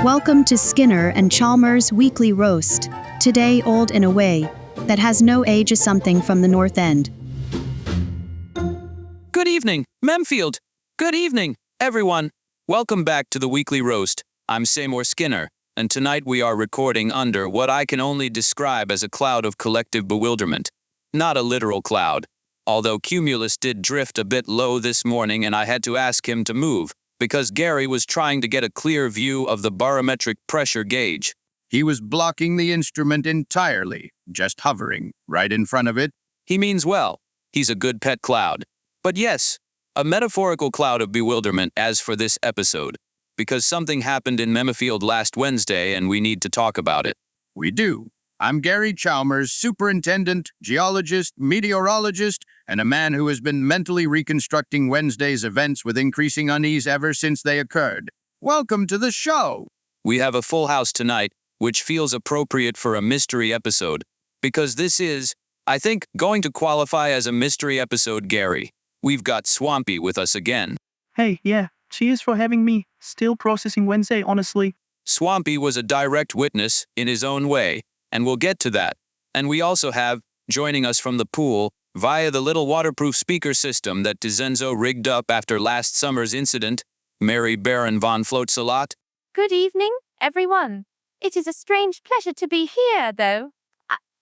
Welcome to Skinner and Chalmers' Weekly Roast. Today, old in a way that has no age is something from the North End. Good evening, Memfield. Good evening, everyone. Welcome back to the Weekly Roast. I'm Seymour Skinner, and tonight we are recording under what I can only describe as a cloud of collective bewilderment. Not a literal cloud, although Cumulus did drift a bit low this morning and I had to ask him to move, because Gary was trying to get a clear view of the barometric pressure gauge. He was blocking the instrument entirely, just hovering right in front of it. He means well. He's a good pet cloud. But yes, a metaphorical cloud of bewilderment as for this episode, because something happened in Memfield last Wednesday and we need to talk about it. We do. I'm Gary Chalmers, superintendent, geologist, meteorologist, and a man who has been mentally reconstructing Wednesday's events with increasing unease ever since they occurred. Welcome to the show! We have a full house tonight, which feels appropriate for a mystery episode, because this is, I think, going to qualify as a mystery episode, Gary. We've got Swampy with us again. Hey, yeah, cheers for having me. Still processing Wednesday, honestly. Swampy was a direct witness in his own way, and we'll get to that. And we also have, joining us from the pool, via the little waterproof speaker system that DeZenzo rigged up after last summer's incident, Mary Baron von Floatsalot. Good evening, everyone. It is a strange pleasure to be here, though.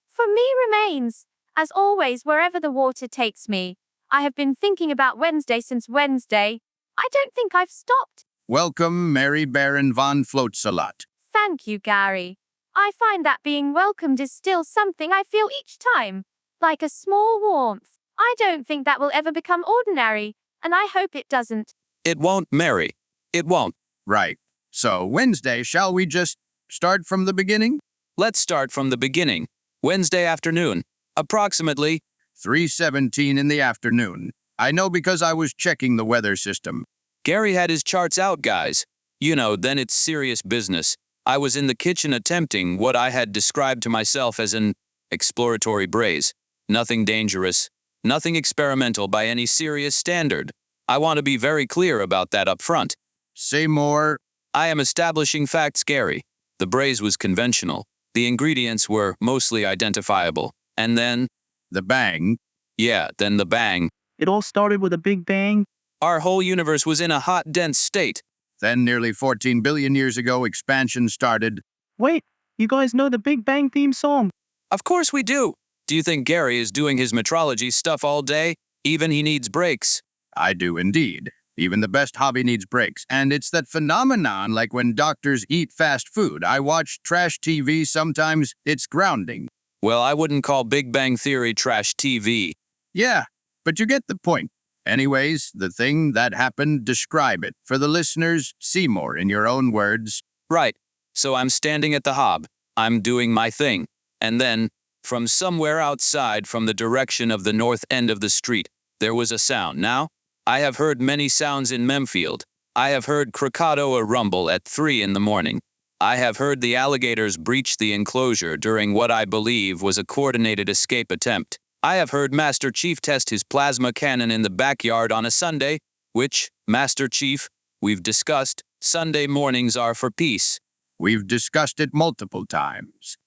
For me remains, as always, wherever the water takes me. I have been thinking about Wednesday since Wednesday. I don't think I've stopped. Welcome, Mary Baron von Floatsalot. Thank you, Gary. I find that being welcomed is still something I feel each time, like a small warmth. I don't think that will ever become ordinary, and I hope it doesn't. It won't, Mary. It won't. Right. So, Wednesday, shall we just start from the beginning? Let's start from the beginning. Wednesday afternoon, approximately 3:17 in the afternoon. I know because I was checking the weather system. Gary had his charts out, guys. You know, then it's serious business. I was in the kitchen attempting what I had described to myself as an exploratory braise. Nothing dangerous, nothing experimental by any serious standard. I want to be very clear about that up front. Say more. I am establishing facts, Gary. The braise was conventional. The ingredients were mostly identifiable. And then the bang. Yeah, then the bang. It all started with a big bang. Our whole universe was in a hot, dense state. Then, nearly 14 billion years ago, expansion started. Wait, you guys know the Big Bang theme song? Of course we do. Do you think Gary is doing his metrology stuff all day? Even he needs breaks. I do indeed. Even the best hobby needs breaks. And it's that phenomenon like when doctors eat fast food. I watch trash TV sometimes. It's grounding. Well, I wouldn't call Big Bang Theory trash TV. Yeah, but you get the point. Anyways, the thing that happened, describe it. For the listeners, Seymour, in your own words. Right. So I'm standing at the hob. I'm doing my thing. And then, from somewhere outside from the direction of the north end of the street, there was a sound. Now, I have heard many sounds in Memfield. I have heard Krakatoa rumble at 3 in the morning. I have heard the alligators breach the enclosure during what I believe was a coordinated escape attempt. I have heard Master Chief test his plasma cannon in the backyard on a Sunday, which, Master Chief, we've discussed, Sunday mornings are for peace. We've discussed it multiple times.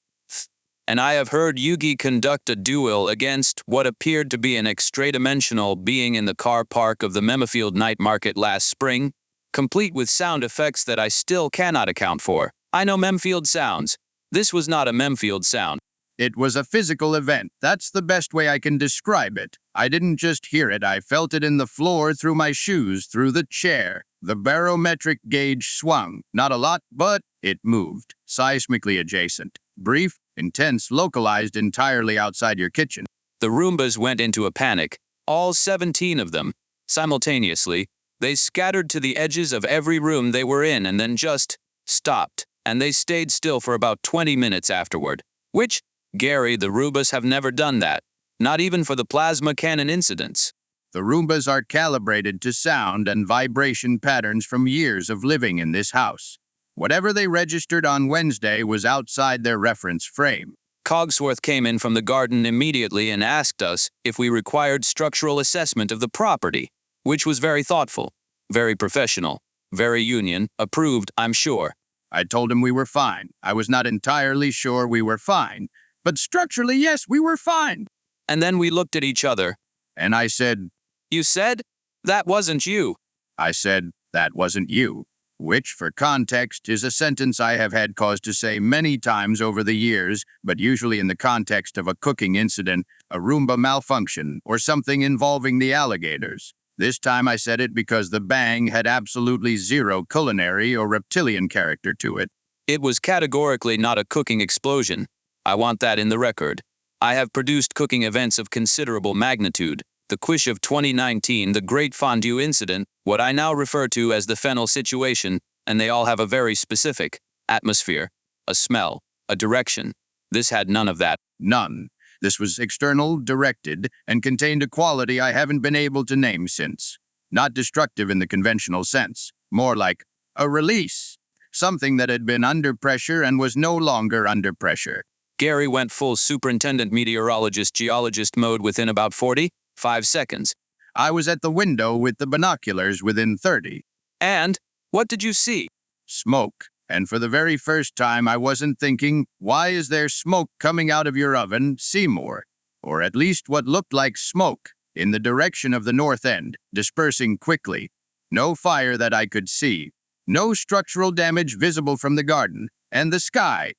And I have heard Yugi conduct a duel against what appeared to be an extra-dimensional being in the car park of the Memfield Night Market last spring, complete with sound effects that I still cannot account for. I know Memfield sounds. This was not a Memfield sound. It was a physical event. That's the best way I can describe it. I didn't just hear it. I felt it in the floor, through my shoes, through the chair. The barometric gauge swung. Not a lot, but it moved. Seismically adjacent. Brief, intense, localized entirely outside your kitchen. The Roombas went into a panic. All 17 of them. Simultaneously, they scattered to the edges of every room they were in and then just stopped. And they stayed still for about 20 minutes afterward. Which, Gary, the Roombas have never done that. Not even for the plasma cannon incidents. The Roombas are calibrated to sound and vibration patterns from years of living in this house. Whatever they registered on Wednesday was outside their reference frame. Cogsworth came in from the garden immediately and asked us if we required structural assessment of the property, which was very thoughtful, very professional, very union, approved, I'm sure. I told him we were fine. I was not entirely sure we were fine, but structurally, yes, we were fine. And then we looked at each other. And I said, You said? That wasn't you. I said, that wasn't you. Which, for context, is a sentence I have had cause to say many times over the years, but usually in the context of a cooking incident, a Roomba malfunction, or something involving the alligators. This time I said it because the bang had absolutely zero culinary or reptilian character to it. It was categorically not a cooking explosion. I want that in the record. I have produced cooking events of considerable magnitude. The Quiche of 2019, the Great Fondue Incident, what I now refer to as the Fennel situation, and they all have a very specific atmosphere, a smell, a direction. This had none of that. None. This was external, directed, and contained a quality I haven't been able to name since. Not destructive in the conventional sense. More like a release. Something that had been under pressure and was no longer under pressure. Gary went full superintendent meteorologist geologist mode within about 45 seconds. I was at the window with the binoculars within 30. And what did you see? Smoke. And for the very first time, I wasn't thinking, why is there smoke coming out of your oven, Seymour? Or at least what looked like smoke, in the direction of the north end, dispersing quickly. No fire that I could see. No structural damage visible from the garden. And the sky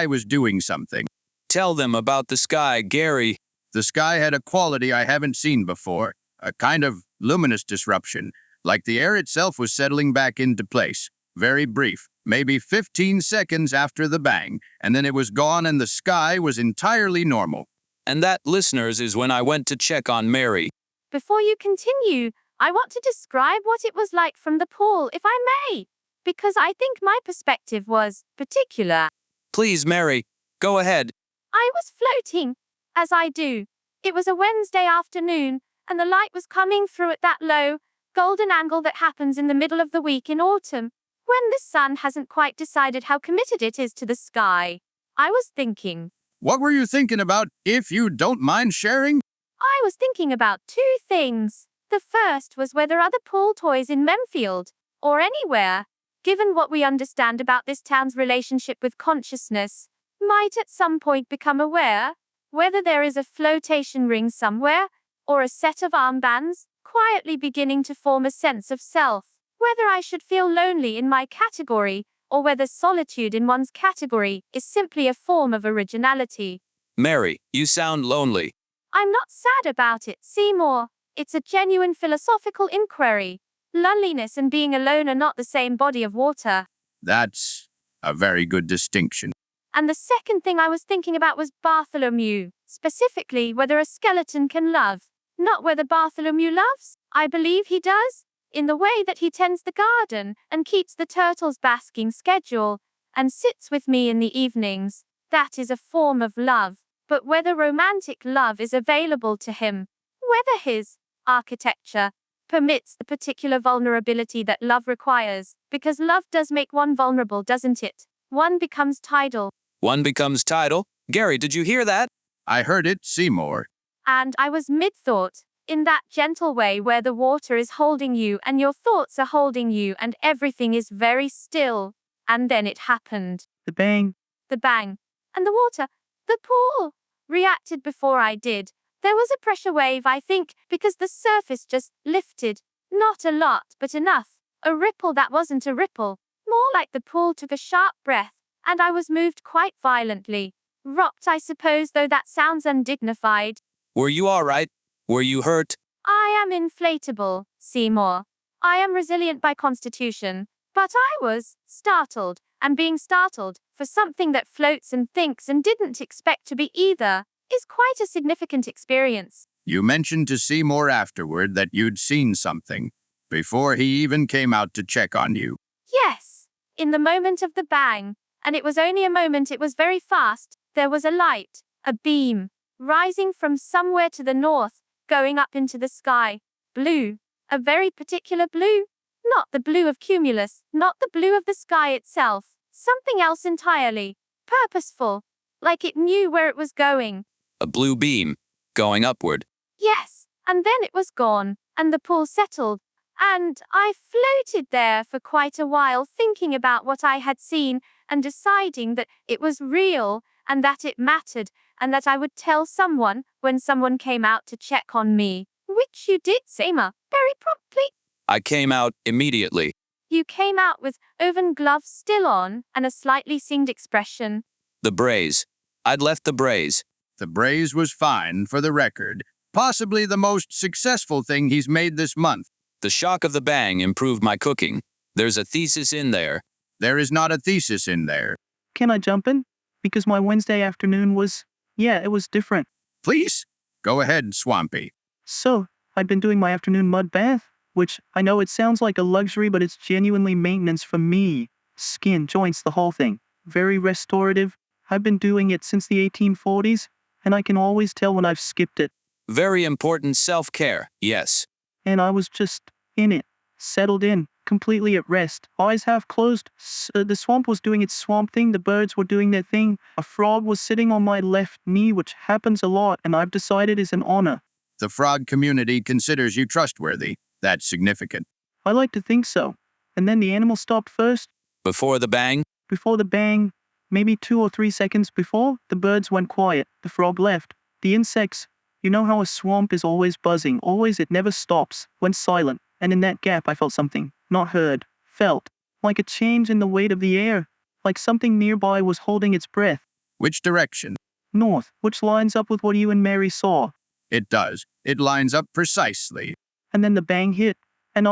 was doing something. Tell them about the sky, Gary. The sky had a quality I haven't seen before, a kind of luminous disruption, like the air itself was settling back into place. Very brief, maybe 15 seconds after the bang, and then it was gone and the sky was entirely normal. And that, listeners, is when I went to check on Mary. Before you continue, I want to describe what it was like from the pool, if I may, because I think my perspective was particular. Please, Mary, go ahead. I was floating, as I do. It was a Wednesday afternoon, and the light was coming through at that low, golden angle that happens in the middle of the week in autumn, when the sun hasn't quite decided how committed it is to the sky. I was thinking. What were you thinking about, if you don't mind sharing? I was thinking about two things. The first was whether other pool toys in Memfield, or anywhere, given what we understand about this town's relationship with consciousness, might at some point become aware, whether there is a flotation ring somewhere, or a set of armbands, quietly beginning to form a sense of self, whether I should feel lonely in my category, or whether solitude in one's category is simply a form of originality. Mary, you sound lonely. I'm not sad about it, Seymour. It's a genuine philosophical inquiry. Loneliness and being alone are not the same body of water. That's a very good distinction. And the second thing I was thinking about was Bartholomew, specifically whether a skeleton can love. Not whether Bartholomew loves. I believe he does, in the way that he tends the garden and keeps the turtles' basking schedule and sits with me in the evenings. That is a form of love. But whether romantic love is available to him, whether his architecture permits the particular vulnerability that love requires, because love does make one vulnerable, doesn't it? One becomes tidal. One becomes tidal? Gary, did you hear that? I heard it, Seymour. And I was mid-thought, in that gentle way where the water is holding you and your thoughts are holding you and everything is very still. And then it happened. The bang. The bang. And the water, the pool, reacted before I did. There was a pressure wave, I think, because the surface just lifted. Not a lot, but enough. A ripple that wasn't a ripple. More like the pool took a sharp breath, and I was moved quite violently. Rocked, I suppose, though that sounds undignified. Were you all right? Were you hurt? I am inflatable, Seymour. I am resilient by constitution. But I was startled, and being startled, for something that floats and thinks and didn't expect to be either, is quite a significant experience. You mentioned to Seymour afterward that you'd seen something, before he even came out to check on you. Yes, in the moment of the bang, and it was only a moment, it was very fast, there was a light, a beam, rising from somewhere to the north, going up into the sky. Blue, a very particular blue. Not the blue of cumulus, not the blue of the sky itself, something else entirely, purposeful, like it knew where it was going. A blue beam, going upward. Yes, and then it was gone, and the pool settled, And I floated there for quite a while thinking about what I had seen and deciding that it was real and that it mattered and that I would tell someone when someone came out to check on me. Which you did, Yamer, very promptly. I came out immediately. You came out with oven gloves still on and a slightly singed expression. The braise. I'd left the braise. The braise was fine, for the record. Possibly the most successful thing he's made this month. The shock of the bang improved my cooking. There's a thesis in there. There is not a thesis in there. Can I jump in? Because my Wednesday afternoon was, it was different. Please? Go ahead, Swampy. So, I'd been doing my afternoon mud bath, which I know it sounds like a luxury, but it's genuinely maintenance for me. Skin, joints, the whole thing. Very restorative. I've been doing it since the 1840s, and I can always tell when I've skipped it. Very important self-care, yes. And I was just in it, settled in, completely at rest, eyes half closed. The swamp was doing its swamp thing, the birds were doing their thing. A frog was sitting on my left knee, which happens a lot, and I've decided is an honor. The frog community considers you trustworthy. That's significant. I like to think so. And then the animal stopped first. Before the bang? Before the bang, maybe 2 or 3 seconds before, the birds went quiet. The frog left. The insects, you know how a swamp is always buzzing, always, it never stops, went silent. And in that gap I felt something, not heard, felt, like a change in the weight of the air, like something nearby was holding its breath. Which direction? North, which lines up with what you and Mary saw. It does. It lines up precisely. And then the bang hit, and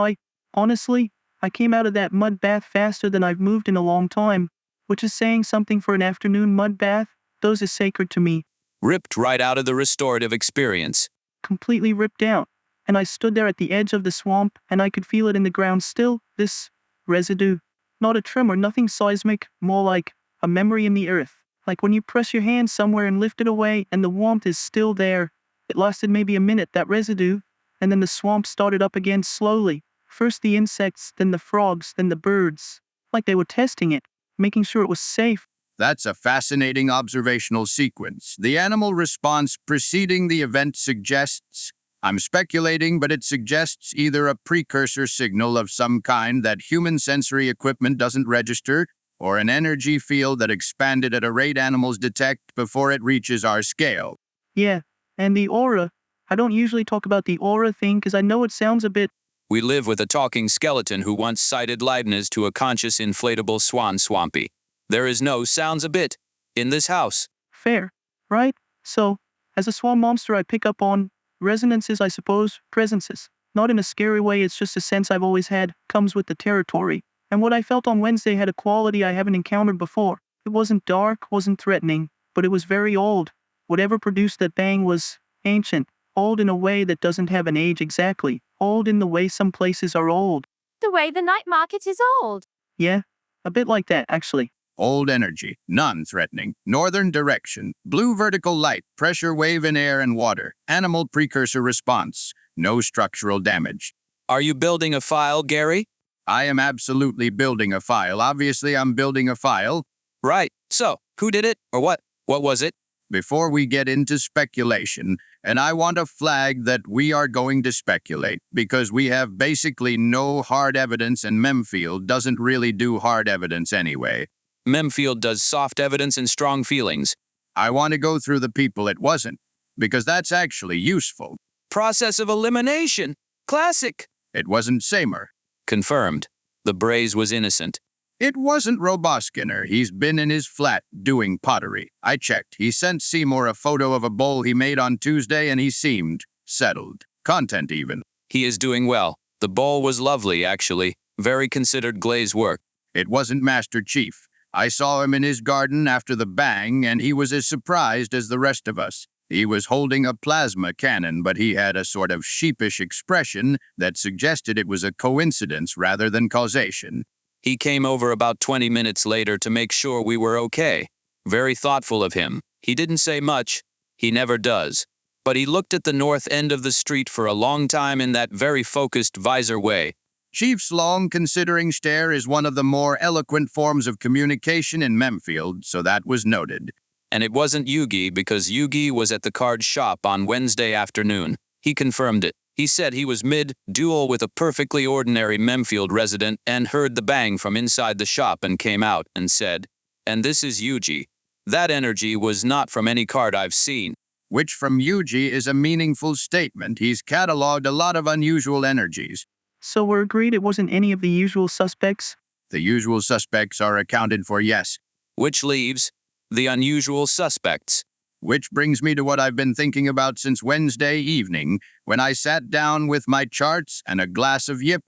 honestly, I came out of that mud bath faster than I've moved in a long time, which is saying something for an afternoon mud bath. Those are sacred to me. Ripped right out of the restorative experience. Completely ripped out. And I stood there at the edge of the swamp, and I could feel it in the ground still, this residue. Not a tremor, nothing seismic, more like a memory in the earth. Like when you press your hand somewhere and lift it away, and the warmth is still there. It lasted maybe a minute, that residue, and then the swamp started up again slowly. First the insects, then the frogs, then the birds. Like they were testing it, making sure it was safe. That's a fascinating observational sequence. The animal response preceding the event suggests, I'm speculating, but it suggests either a precursor signal of some kind that human sensory equipment doesn't register, or an energy field that expanded at a rate animals detect before it reaches our scale. Yeah, and the aura. I don't usually talk about the aura thing because I know it sounds a bit... We live with a talking skeleton who once cited Leibniz to a conscious inflatable swan swampy. There is no sounds a bit in this house. Fair, right? So, as a swan monster I pick up on resonances, I suppose, presences. Not in a scary way, it's just a sense I've always had, comes with the territory. And what I felt on Wednesday had a quality I haven't encountered before. It wasn't dark, wasn't threatening, but it was very old. Whatever produced that bang was ancient. Old in a way that doesn't have an age exactly. Old in the way some places are old. The way the night market is old. Yeah, a bit like that, actually. Old energy, non-threatening, northern direction, blue vertical light, pressure wave in air and water, animal precursor response, no structural damage. Are you building a file, Gary? I am absolutely building a file. Obviously, I'm building a file. Right. So, who did it? Or what? What was it? Before we get into speculation, and I want to flag that we are going to speculate, because we have basically no hard evidence and Memfield doesn't really do hard evidence anyway. Memfield does soft evidence and strong feelings. I want to go through the people it wasn't, because that's actually useful. Process of elimination. Classic. It wasn't Yamer. Confirmed. The braise was innocent. It wasn't Roboskinner. He's been in his flat doing pottery. I checked. He sent Seymour a photo of a bowl he made on Tuesday, and he seemed settled. Content even. He is doing well. The bowl was lovely, actually. Very considered glaze work. It wasn't Master Chief. I saw him in his garden after the bang, and he was as surprised as the rest of us. He was holding a plasma cannon, but he had a sort of sheepish expression that suggested it was a coincidence rather than causation. He came over about 20 minutes later to make sure we were okay. Very thoughtful of him. He didn't say much. He never does. But he looked at the north end of the street for a long time in that very focused visor way. Chief's long considering stare is one of the more eloquent forms of communication in Memfield, so that was noted. And it wasn't Yugi because Yugi was at the card shop on Wednesday afternoon. He confirmed it. He said he was mid-duel with a perfectly ordinary Memfield resident and heard the bang from inside the shop and came out and said, and this is Yuji. That energy was not from any card I've seen. Which from Yuji is a meaningful statement. He's cataloged a lot of unusual energies. So we're agreed it wasn't any of the usual suspects? The usual suspects are accounted for, yes. Which leaves the unusual suspects. Which brings me to what I've been thinking about since Wednesday evening, when I sat down with my charts and a glass of yip,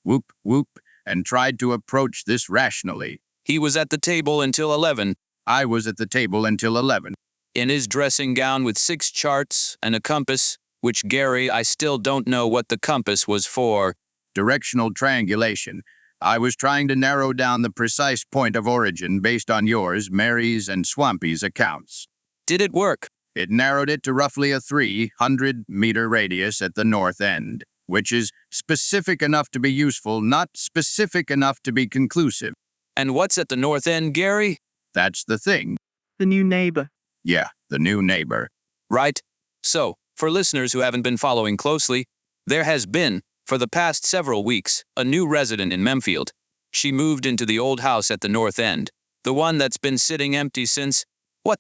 whoop, whoop, and tried to approach this rationally. He was at the table until 11. I was at the table until 11. In his dressing gown with 6 charts and a compass, which Gary, I still don't know what the compass was for. Directional triangulation. I was trying to narrow down the precise point of origin based on yours, Mary's, and Swampy's accounts. Did it work? It narrowed it to roughly a 300-meter radius at the north end, which is specific enough to be useful, not specific enough to be conclusive. And what's at the north end, Gary? That's the thing. The new neighbor. Yeah, the new neighbor. Right. So, for listeners who haven't been following closely, there has been, for the past several weeks, a new resident in Memfield. She moved into the old house at the north end, the one that's been sitting empty since,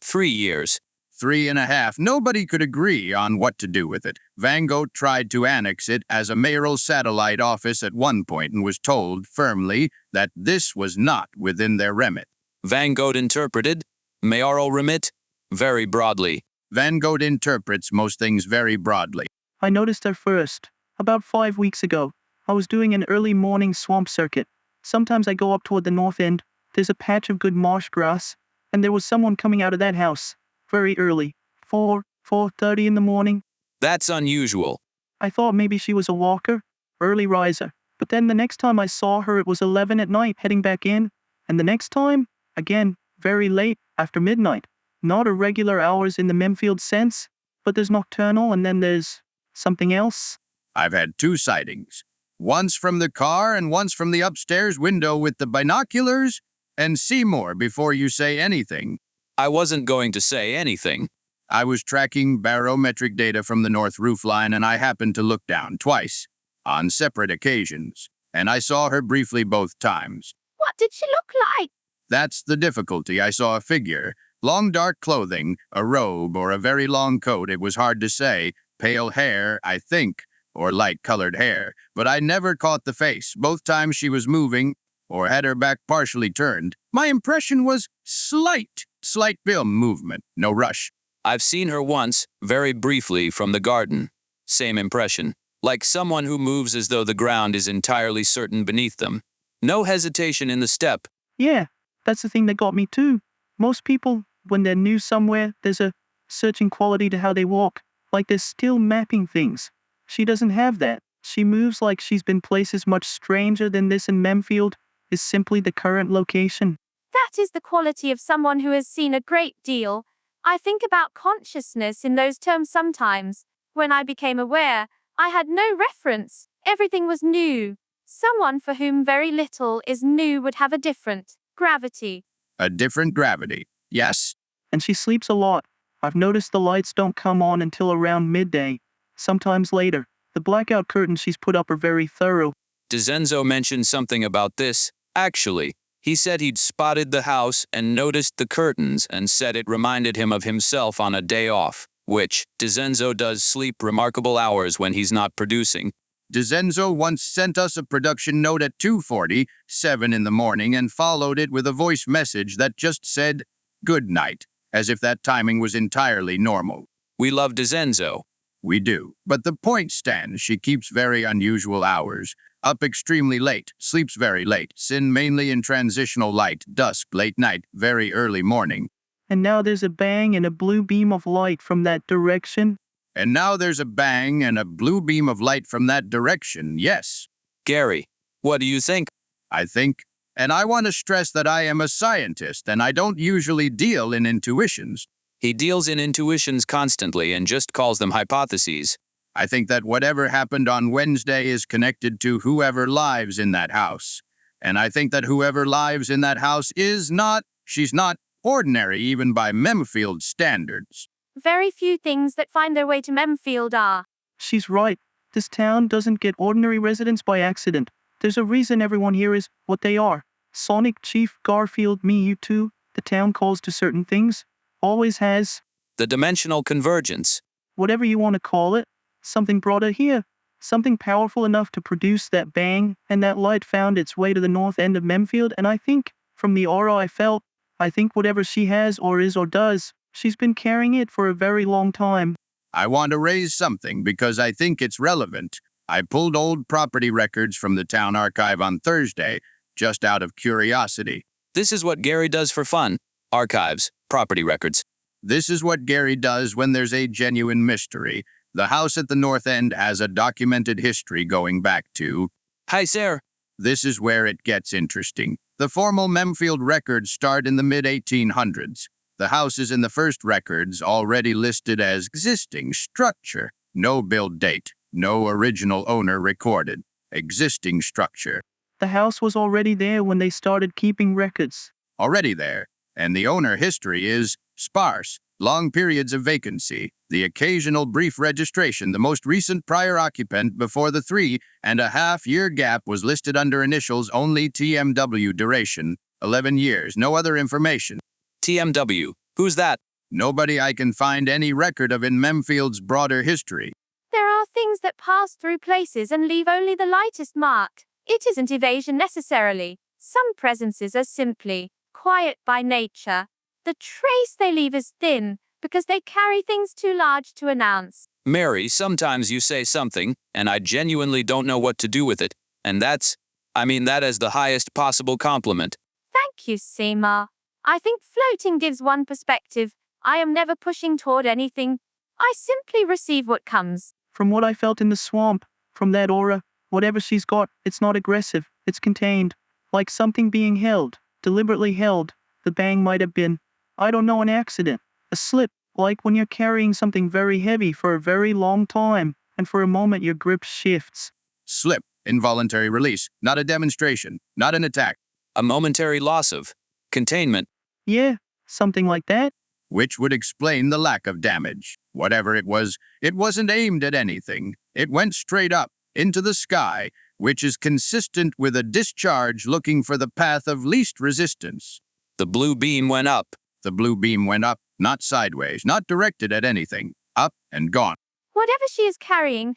3 years? 3.5. Nobody could agree on what to do with it. Van Gogh tried to annex it as a mayoral satellite office at one point and was told firmly that this was not within their remit. Van Gogh interpreted mayoral remit very broadly. Van Gogh interprets most things very broadly. I noticed her first. About 5 weeks ago, I was doing an early morning swamp circuit. Sometimes I go up toward the north end. There's a patch of good marsh grass, and there was someone coming out of that house. Very early. 4:30 in the morning. That's unusual. I thought maybe she was a walker, early riser. But then the next time I saw her, it was 11 at night heading back in. And the next time, again, very late, after midnight. Not irregular hours in the Memfield sense, but there's nocturnal and then there's something else. I've had 2 sightings. Once from the car and once from the upstairs window with the binoculars. And see more before you say anything. I wasn't going to say anything. I was tracking barometric data from the north roofline and I happened to look down twice, on separate occasions, and I saw her briefly both times. What did she look like? That's the difficulty. I saw a figure, long dark clothing, a robe or a very long coat, it was hard to say, pale hair, I think, or light-colored hair, but I never caught the face. Both times she was moving, or had her back partially turned. My impression was slight film movement, no rush. I've seen her once, very briefly, from the garden. Same impression. Like someone who moves as though the ground is entirely certain beneath them. No hesitation in the step. Yeah, that's the thing that got me too. Most people, when they're new somewhere, there's a searching quality to how they walk. Like they're still mapping things. She doesn't have that. She moves like she's been places much stranger than this in Memfield. Is simply the current location. That is the quality of someone who has seen a great deal. I think about consciousness in those terms sometimes. When I became aware, I had no reference. Everything was new. Someone for whom very little is new would have a different gravity. A different gravity, yes. And she sleeps a lot. I've noticed the lights don't come on until around midday. Sometimes later. The blackout curtains she's put up are very thorough. DeZenzo mentioned something about this. Actually, he said he'd spotted the house and noticed the curtains and said it reminded him of himself on a day off, which DeZenzo does sleep remarkable hours when he's not producing. DeZenzo once sent us a production note at 2:47 in the morning and followed it with a voice message that just said, "Good night," as if that timing was entirely normal. We love DeZenzo. We do. But the point stands, she keeps very unusual hours. Up extremely late, sleeps very late, sin mainly in transitional light, dusk, late night, very early morning. And now there's a bang and a blue beam of light from that direction. And now there's a bang and a blue beam of light from that direction, yes. Gary, what do you think? I think, and I want to stress that I am a scientist and I don't usually deal in intuitions. He deals in intuitions constantly and just calls them hypotheses. I think that whatever happened on Wednesday is connected to whoever lives in that house. And I think that whoever lives in that house she's not ordinary even by Memfield standards. Very few things that find their way to Memfield are. She's right. This town doesn't get ordinary residents by accident. There's a reason everyone here is what they are. Sonic, Chief, Garfield, me, you two. The town calls to certain things. Always has. The dimensional convergence. Whatever you want to call it. Something brought it here. Something powerful enough to produce that bang, and that light found its way to the north end of Memfield, and I think, from the aura I felt, I think whatever she has or is or does, she's been carrying it for a very long time. I want to raise something because I think it's relevant. I pulled old property records from the town archive on Thursday, just out of curiosity. This is what Gary does for fun. Archives, property records. This is what Gary does when there's a genuine mystery. The house at the north end has a documented history going back to... Hi, sir. This is where it gets interesting. The formal Memfield records start in the mid-1800s. The house is in the first records already listed as existing structure. No build date. No original owner recorded. Existing structure. The house was already there when they started keeping records. Already there. And the owner history is sparse. Long periods of vacancy. The occasional brief registration. The most recent prior occupant before the 3.5-year gap was listed under initials only TMW duration. 11 years. No other information. TMW. Who's that? Nobody I can find any record of in Memfield's broader history. There are things that pass through places and leave only the lightest mark. It isn't evasion necessarily. Some presences are simply quiet by nature. The trace they leave is thin, because they carry things too large to announce. Mary, sometimes you say something, and I genuinely don't know what to do with it. And that is the highest possible compliment. Thank you, Seymour. I think floating gives one perspective. I am never pushing toward anything. I simply receive what comes. From what I felt in the swamp, from that aura, whatever she's got, it's not aggressive, it's contained. Like something being held, deliberately held. The bang might have been, I don't know, an accident. A slip, like when you're carrying something very heavy for a very long time, and for a moment your grip shifts. Slip. Involuntary release. Not a demonstration. Not an attack. A momentary loss of containment. Yeah, something like that. Which would explain the lack of damage. Whatever it wasn't aimed at anything. It went straight up, into the sky, which is consistent with a discharge looking for the path of least resistance. The blue beam went up. The blue beam went up, not sideways, not directed at anything. Up and gone. Whatever she is carrying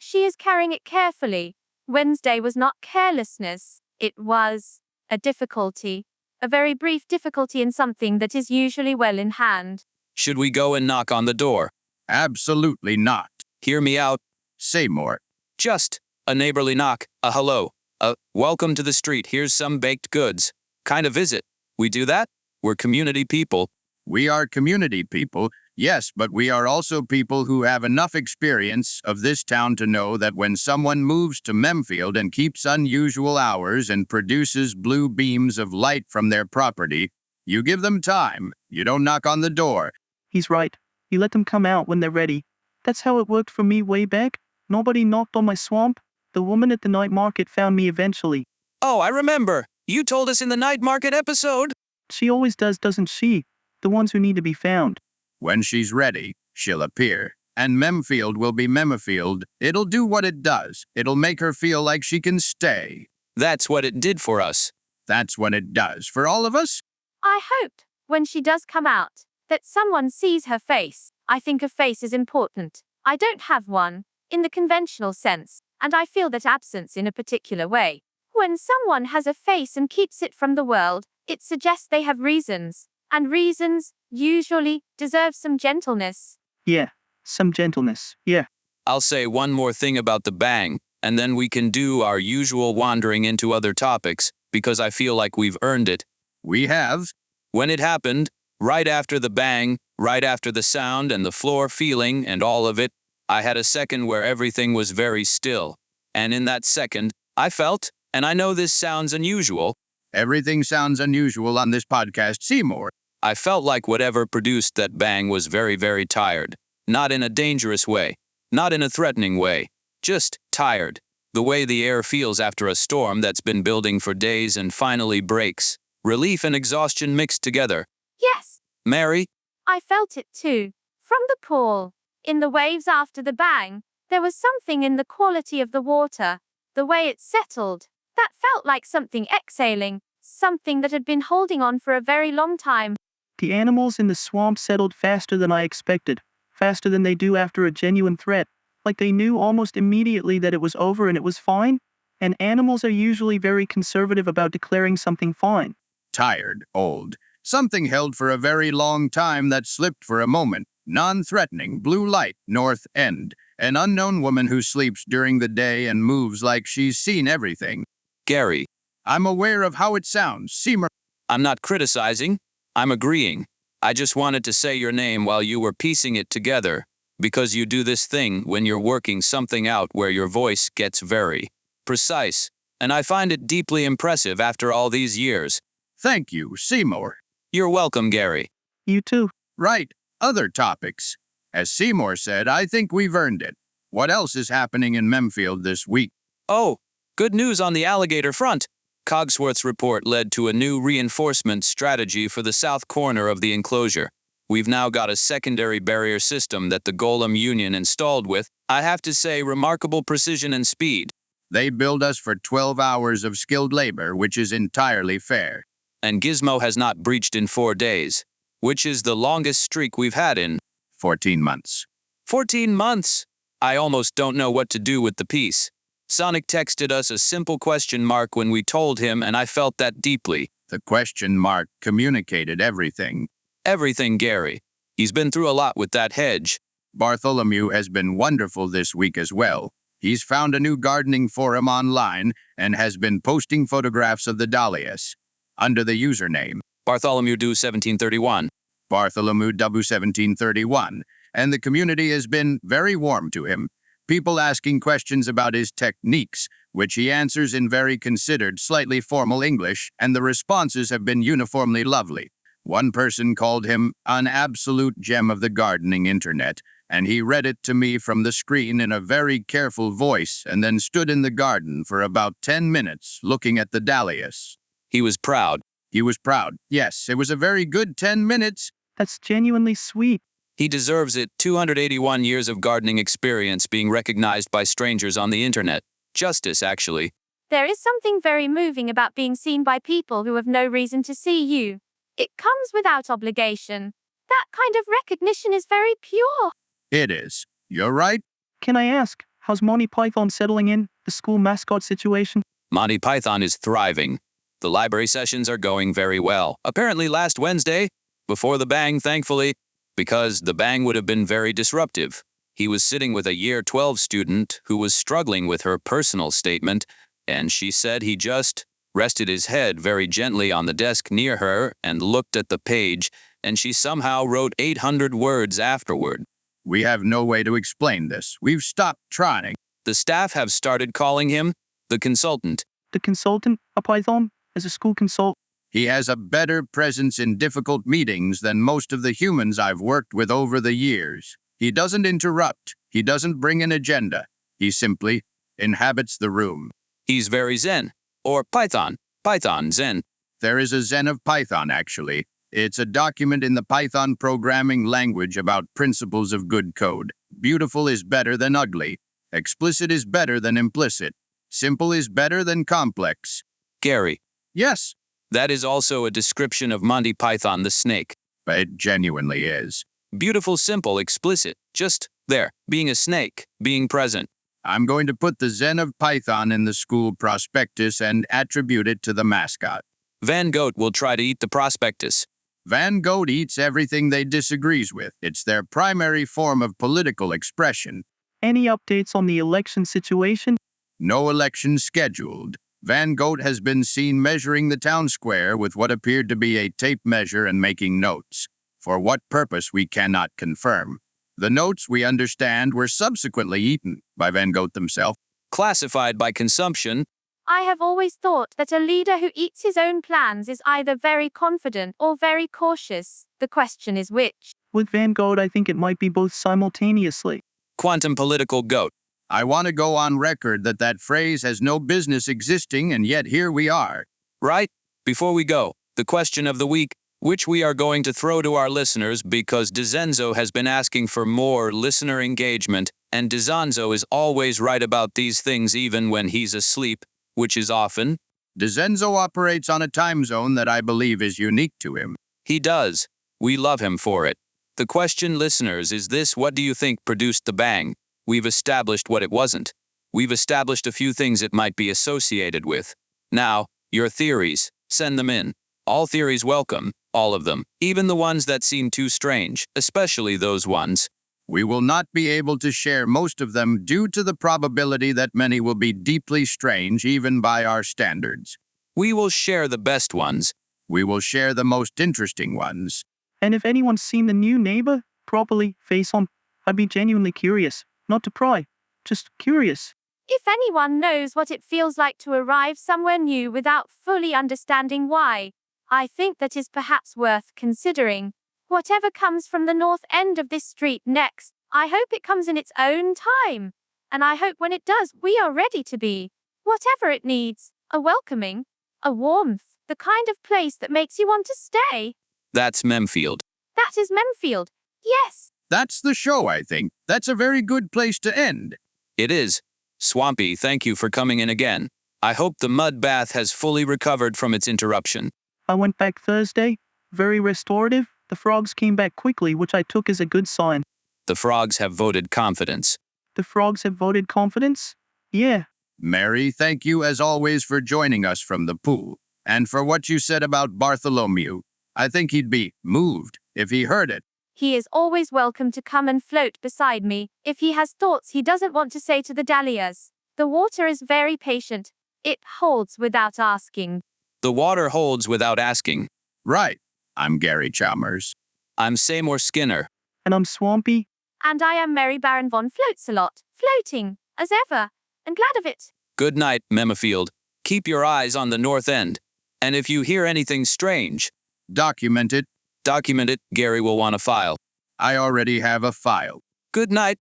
it carefully. Wednesday was not carelessness. It was a difficulty. A very brief difficulty in something that is usually well in hand. Should we go and knock on the door? Absolutely not. Hear me out. Say more. Just a neighborly knock, a hello, a welcome to the street, here's some baked goods. Kind of visit. We do that? We're community people. We are community people, yes, but we are also people who have enough experience of this town to know that when someone moves to Memfield and keeps unusual hours and produces blue beams of light from their property, you give them time. You don't knock on the door. He's right. You let them come out when they're ready. That's how it worked for me way back. Nobody knocked on my swamp. The woman at the night market found me eventually. Oh, I remember. You told us in the night market episode. She always does, doesn't she? The ones who need to be found. When she's ready, she'll appear. And Memfield will be Memifield. It'll do what it does. It'll make her feel like she can stay. That's what it did for us. That's what it does for all of us. I hoped, when she does come out, that someone sees her face. I think a face is important. I don't have one, in the conventional sense, and I feel that absence in a particular way. When someone has a face and keeps it from the world, it suggests they have reasons, and reasons, usually, deserve some gentleness. Yeah, some gentleness, yeah. I'll say one more thing about the bang, and then we can do our usual wandering into other topics, because I feel like we've earned it. We have. When it happened, right after the bang, right after the sound and the floor feeling and all of it, I had a second where everything was very still. And in that second, I felt, and I know this sounds unusual. Everything sounds unusual on this podcast, Seymour. I felt like whatever produced that bang was very, very tired. Not in a dangerous way. Not in a threatening way. Just tired. The way the air feels after a storm that's been building for days and finally breaks. Relief and exhaustion mixed together. Yes. Mary? I felt it too. From the pool. In the waves after the bang. There was something in the quality of the water, the way it settled, that felt like something exhaling, something that had been holding on for a very long time. The animals in the swamp settled faster than I expected, faster than they do after a genuine threat, like they knew almost immediately that it was over and it was fine, and animals are usually very conservative about declaring something fine. Tired, old. Something held for a very long time that slipped for a moment. Non-threatening, blue light, north end. An unknown woman who sleeps during the day and moves like she's seen everything. Gary, I'm aware of how it sounds. Seymour. I'm not criticizing. I'm agreeing. I just wanted to say your name while you were piecing it together, because you do this thing when you're working something out where your voice gets very precise, and I find it deeply impressive after all these years. Thank you, Seymour. You're welcome, Gary. You too. Right, other topics. As Seymour said, I think we've earned it. What else is happening in Memfield this week? Oh, good news on the alligator front. Cogsworth's report led to a new reinforcement strategy for the south corner of the enclosure. We've now got a secondary barrier system that the Golem Union installed with, I have to say, remarkable precision and speed. They billed us for 12 hours of skilled labor, which is entirely fair. And Gizmo has not breached in 4 days, which is the longest streak we've had in 14 months. 14 months! I almost don't know what to do with the piece. Sonic texted us a simple question mark when we told him, and I felt that deeply. The question mark communicated everything. Everything, Gary. He's been through a lot with that hedge. Bartholomew has been wonderful this week as well. He's found a new gardening forum online and has been posting photographs of the dahlias under the username Bartholomew Do 1731. Bartholomew W 1731, and the community has been very warm to him. People asking questions about his techniques, which he answers in very considered, slightly formal English, and the responses have been uniformly lovely. One person called him an absolute gem of the gardening internet, and he read it to me from the screen in a very careful voice and then stood in the garden for about 10 minutes looking at the dahlias. He was proud. He was proud. Yes, it was a very good 10 minutes. That's genuinely sweet. He deserves it. 281 years of gardening experience being recognized by strangers on the internet. Justice, actually. There is something very moving about being seen by people who have no reason to see you. It comes without obligation. That kind of recognition is very pure. It is. You're right. Can I ask, how's Monty Python settling in, the school mascot situation? Monty Python is thriving. The library sessions are going very well. Apparently last Wednesday, before the bang, thankfully, because the bang would have been very disruptive. He was sitting with a year 12 student who was struggling with her personal statement, and she said he just rested his head very gently on the desk near her and looked at the page, and she somehow wrote 800 words afterward. We have no way to explain this. We've stopped trying. The staff have started calling him the consultant. The consultant, a Python, as a school consultant. He has a better presence in difficult meetings than most of the humans I've worked with over the years. He doesn't interrupt. He doesn't bring an agenda. He simply inhabits the room. He's very zen. Or Python. Python, zen. There is a Zen of Python, actually. It's a document in the Python programming language about principles of good code. Beautiful is better than ugly. Explicit is better than implicit. Simple is better than complex. Gary. Yes. That is also a description of Monty Python the snake. It genuinely is. Beautiful, simple, explicit. Just there, being a snake, being present. I'm going to put the Zen of Python in the school prospectus and attribute it to the mascot. Van Goat will try to eat the prospectus. Van Goat eats everything they disagrees with. It's their primary form of political expression. Any updates on the election situation? No election scheduled. Van Goat has been seen measuring the town square with what appeared to be a tape measure and making notes. For what purpose we cannot confirm. The notes, we understand, were subsequently eaten by Van Goat himself. Classified by consumption. I have always thought that a leader who eats his own plans is either very confident or very cautious. The question is which. With Van Gogh, I think it might be both simultaneously. Quantum political goat. I want to go on record that that phrase has no business existing, and yet here we are. Right? Before we go, the question of the week, which we are going to throw to our listeners because DeZenzo has been asking for more listener engagement. And DeZanzo is always right about these things even when he's asleep, which is often. DeZenzo operates on a time zone that I believe is unique to him. He does. We love him for it. The question, listeners, is this: what do you think produced the bang? We've established what it wasn't. We've established a few things it might be associated with. Now, your theories. Send them in. All theories welcome. All of them. Even the ones that seem too strange, especially those ones. We will not be able to share most of them due to the probability that many will be deeply strange even by our standards. We will share the best ones. We will share the most interesting ones. And if anyone's seen the new neighbor properly face on, I'd be genuinely curious. Not to pry, just curious. If anyone knows what it feels like to arrive somewhere new without fully understanding why, I think that is perhaps worth considering. Whatever comes from the north end of this street next, I hope it comes in its own time. And I hope when it does, we are ready to be whatever it needs. A welcoming, a warmth, the kind of place that makes you want to stay. That's Memfield. That is Memfield. Yes. That's the show, I think. That's a very good place to end. It is. Swampy, thank you for coming in again. I hope the mud bath has fully recovered from its interruption. I went back Thursday, very restorative. The frogs came back quickly, which I took as a good sign. The frogs have voted confidence. The frogs have voted confidence? Yeah. Mary, thank you as always for joining us from the pool. And for what you said about Bartholomew. I think he'd be moved if he heard it. He is always welcome to come and float beside me if he has thoughts he doesn't want to say to the dahlias. The water is very patient. It holds without asking. The water holds without asking. Right. I'm Gary Chalmers. I'm Seymour Skinner. And I'm Swampy. And I am Mary Baron von Floats-a-lot, floating, as ever, and glad of it. Good night, Memfield. Keep your eyes on the north end. And if you hear anything strange, Document it. document it. Gary will want a file. I already have a file. Good night.